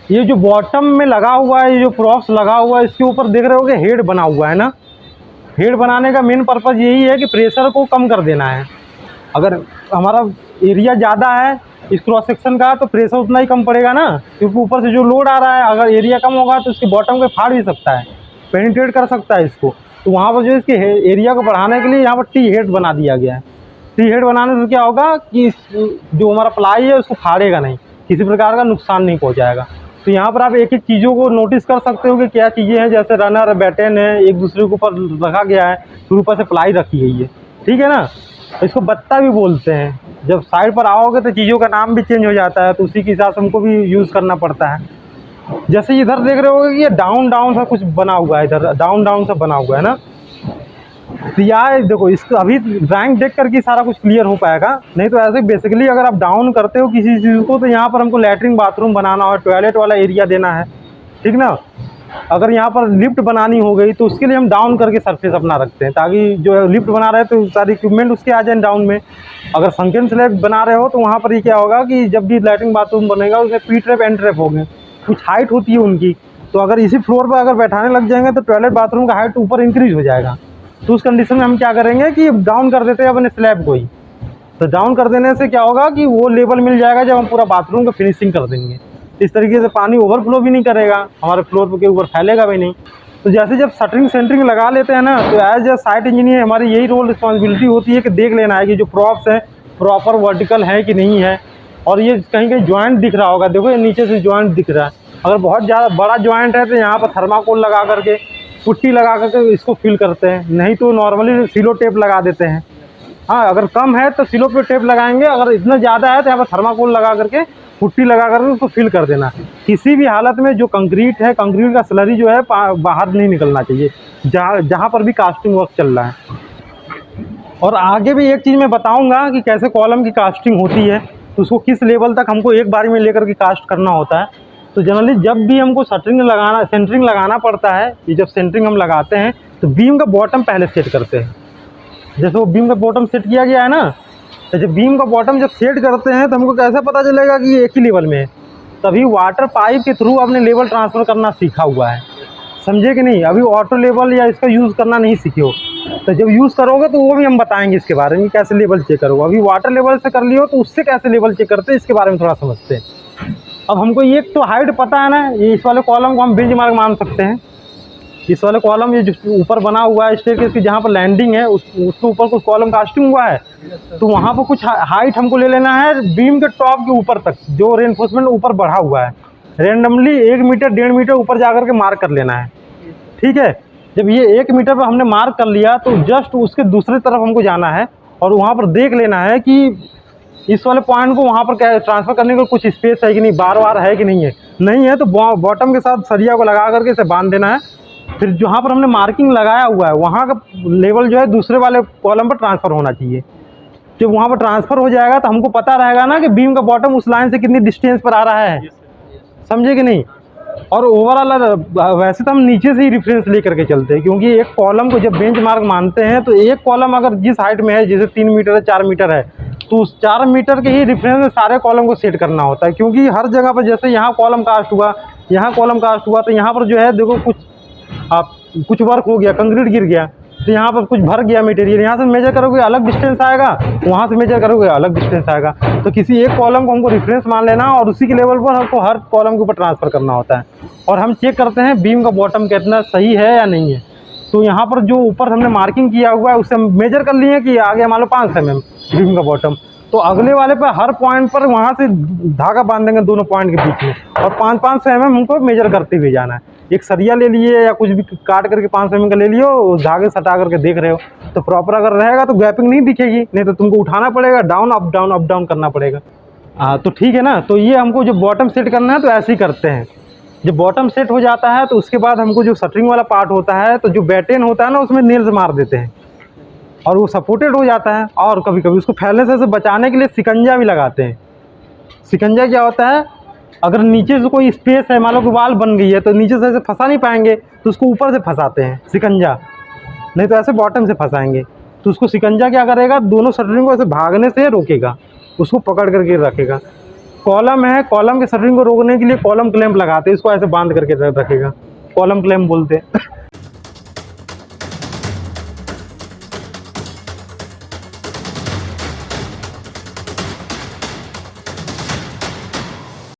ये जो बॉटम में लगा हुआ है, ये जो प्रॉप्स लगा हुआ है, इसके ऊपर देख रहे हो कि हेड बना हुआ है ना। हेड बनाने का मेन पर्पज़ यही है कि प्रेशर को कम कर देना है। अगर हमारा एरिया ज़्यादा है इस क्रॉस सेक्शन का तो प्रेशर उतना ही कम पड़ेगा ना, क्योंकि ऊपर से जो लोड आ रहा है, अगर एरिया कम होगा तो इसके बॉटम को फाड़ भी सकता है, पेनिट्रेट कर सकता है इसको। तो वहाँ पर जो इसके एरिया को बढ़ाने के लिए यहाँ पर टी हेड बना दिया गया है। टी हेड बनाने से क्या होगा कि जो हमारा प्लाई है उसको फाड़ेगा नहीं, किसी प्रकार का नुकसान नहीं पहुँचाएगा। तो यहाँ पर आप एक एक चीज़ों को नोटिस कर सकते हो कि क्या चीज़ें हैं, जैसे रनर बैटन है, एक दूसरे के ऊपर रखा गया है, फिर ऊपर से प्लाई रखी गई है, ठीक है ना। इसको बत्ता भी बोलते हैं। जब साइड पर आओगे तो चीज़ों का नाम भी चेंज हो जाता है, तो उसी के हिसाब से हमको भी यूज़ करना पड़ता है। जैसे इधर देख रहे हो कि ये डाउन डाउन सा कुछ बना हुआ है, इधर डाउन डाउन सा बना हुआ है ना। तो यार देखो, इसको अभी रैंक देख करके सारा कुछ क्लियर हो पाएगा, नहीं तो ऐसे बेसिकली अगर आप डाउन करते हो किसी चीज़ को तो यहाँ पर हमको लैट्रिन बाथरूम बनाना और टॉयलेट वाला एरिया देना है, ठीक ना। अगर यहाँ पर लिफ्ट बनानी हो गई तो उसके लिए हम डाउन करके सरफेस अपना रखते हैं, ताकि जो लिफ्ट बना रहे हैं तो सारे इक्विपमेंट उसके आ जाए डाउन में। अगर संकीर्ण स्लैब बना रहे हो तो वहाँ पर ये क्या होगा कि जब भी लैट्रिन बाथरूम बनेगा उसमें पी ट्रैप एंड ट्रैप होंगे, कुछ हाइट होती है उनकी, तो अगर इसी फ्लोर पर अगर बैठाने लग जाएंगे तो टॉयलेट बाथरूम का हाइट ऊपर इंक्रीज हो जाएगा। तो उस कंडीशन में हम क्या करेंगे कि डाउन कर देते हैं अपने स्लैब को ही। तो डाउन कर देने से क्या होगा कि वो लेवल मिल जाएगा जब हम पूरा बाथरूम का फिनिशिंग कर देंगे। इस तरीके से पानी ओवरफ्लो भी नहीं करेगा, हमारे फ्लोर के ऊपर फैलेगा भी नहीं। तो जैसे जब शटरिंग सेंटरिंग लगा लेते हैं ना, तो एज ए साइट इंजीनियर हमारी यही रोल रिस्पॉन्सिबिलिटी होती है कि देख लेना है कि जो प्रॉप्स हैं प्रॉपर वर्टिकल है कि नहीं है। और ये कहीं कहीं जॉइंट दिख रहा होगा, देखो ये नीचे से जॉइंट दिख रहा है। अगर बहुत ज़्यादा बड़ा जॉइंट है तो यहाँ पर थर्माकोल लगा करके, पुट्टी लगा करके इसको फिल करते हैं, नहीं तो नॉर्मली सिलो टेप लगा देते हैं। हाँ, अगर कम है तो सिलो पे टेप लगाएंगे, अगर इतना ज़्यादा है तो यहाँ पर थर्माकोल लगा करके, पुट्टी लगा करके उसको फिल कर देना। किसी भी हालत में जो कंक्रीट है, कंक्रीट का स्लरी जो है बाहर नहीं निकलना चाहिए जहाँ पर भी कास्टिंग वर्क चल रहा है। और आगे भी एक चीज़ मैं बताऊंगा कि कैसे कॉलम की कास्टिंग होती है, तो उसको किस लेवल तक हमको एक बारी में लेकर के कास्ट करना होता है। तो जनरली जब भी हमको सेंटरिंग लगाना पड़ता है, ये जब सेंटरिंग हम लगाते हैं तो बीम का बॉटम पहले सेट करते हैं। जैसे वो बीम का बॉटम सेट किया गया है ना, तो जब बीम का बॉटम जब सेट करते हैं तो हमको कैसे पता चलेगा कि ये एक ही लेवल में है। तभी वाटर पाइप के थ्रू आपने लेवल ट्रांसफ़र करना सीखा हुआ है, समझे कि नहीं। अभी ऑटो लेवल या इसका यूज़ करना नहीं सीखे हो, तो जब यूज़ करोगे तो वो भी हम बताएंगे इसके बारे में, कैसे लेवल चेक करो। अभी वाटर लेवल से कर लियो तो उससे कैसे लेवल चेक करते हैं इसके बारे में थोड़ा समझते हैं। अब हमको ये तो हाइट पता है ना, ये इस वाले कॉलम को हम बेंच मार्क मान सकते हैं। इस वाले कॉलम ये जो ऊपर बना हुआ है स्टेयरकेस की, जहाँ पर लैंडिंग है उसके ऊपर कुछ कॉलम कास्टिंग हुआ है, तो वहाँ पर कुछ हाइट हमको ले लेना है बीम के टॉप के ऊपर तक, जो रेनफोर्समेंट ऊपर बढ़ा हुआ है। रेंडमली 1 मीटर 1.5 मीटर ऊपर जा कर के मार्क कर लेना है, ठीक है। जब ये 1 मीटर पर हमने मार्क कर लिया तो जस्ट उसके दूसरी तरफ हमको जाना है और वहाँ पर देख लेना है कि इस वाले पॉइंट को वहाँ पर क्या ट्रांसफ़र करने का कुछ स्पेस है कि नहीं, बार बार है कि नहीं है। नहीं है तो बॉटम के साथ सरिया को लगा करके इसे बांध देना है। फिर जहाँ पर हमने मार्किंग लगाया हुआ है वहाँ का लेवल जो है दूसरे वाले कॉलम पर ट्रांसफ़र होना चाहिए। जब वहाँ पर ट्रांसफ़र हो जाएगा तो हमको पता रहेगा ना कि बीम का बॉटम उस लाइन से कितनी डिस्टेंस पर आ रहा है, समझे कि नहीं। और ओवरऑल वैसे तो हम नीचे से ही रेफरेंस लेकर के चलते हैं, क्योंकि एक कॉलम को जब बेंच मार्क मानते हैं तो एक कॉलम अगर जिस हाइट में है, जैसे 3 मीटर है 4 मीटर है, तो उस 4 मीटर के ही रेफरेंस में सारे कॉलम को सेट करना होता है। क्योंकि हर जगह पर जैसे यहाँ कॉलम कास्ट हुआ, यहाँ कॉलम कास्ट हुआ, तो यहाँ पर जो है देखो कुछ वर्क हो गया, कंक्रीट गिर गया, तो यहाँ पर कुछ भर गया मटेरियल, यहाँ से मेजर करोगे अलग डिस्टेंस आएगा, वहाँ से मेजर करोगे अलग डिस्टेंस आएगा। तो किसी एक कॉलम को हमको रेफरेंस मान लेना और उसी के लेवल पर हमको हर कॉलम के ऊपर ट्रांसफ़र करना होता है। और हम चेक करते हैं बीम का बॉटम कितना सही है या नहीं है। तो यहाँ पर जो ऊपर हमने मार्किंग किया हुआ है उससे हम मेजर कर लिए कि आगे मान लो 5 mm बीम का बॉटम, तो अगले वाले पर हर पॉइंट पर वहाँ से धागा बांध देंगे दोनों पॉइंट के बीच में, और 5-5 mm हमको मेजर करते हुए जाना है। एक सरिया ले लिए या कुछ भी काट करके 5 mm का ले लियो, उस धागे सटा करके देख रहे हो तो प्रॉपर अगर रहेगा तो गैपिंग नहीं दिखेगी, नहीं तो तुमको उठाना पड़ेगा, डाउन अप डाउन करना पड़ेगा। तो ठीक है ना। तो ये हमको जो बॉटम सेट करना है तो ऐसे ही करते हैं। जब बॉटम सेट हो जाता है तो उसके बाद हमको जो शटरिंग वाला पार्ट होता है, तो जो बैटेन होता है ना उसमें नेल्स मार देते हैं और वो सपोर्टेड हो जाता है। और कभी कभी उसको फैलने से बचाने के लिए शिकंजा भी लगाते हैं। शिकंजा क्या होता है, अगर नीचे से कोई स्पेस है, मान लो कि वाल बन गई है तो नीचे से ऐसे फंसा नहीं पाएंगे तो उसको ऊपर से फंसाते हैं शिकंजा, नहीं तो ऐसे बॉटम से फंसाएंगे। तो उसको शिकंजा क्या करेगा, दोनों शटरिंग को ऐसे भागने से रोकेगा, उसको पकड़ करके रखेगा। कॉलम है, कॉलम के शटरिंग को रोकने के लिए कॉलम क्लैंप लगाते हैं, इसको ऐसे बांध करके रखेगा, कॉलम क्लैंप बोलते हैं।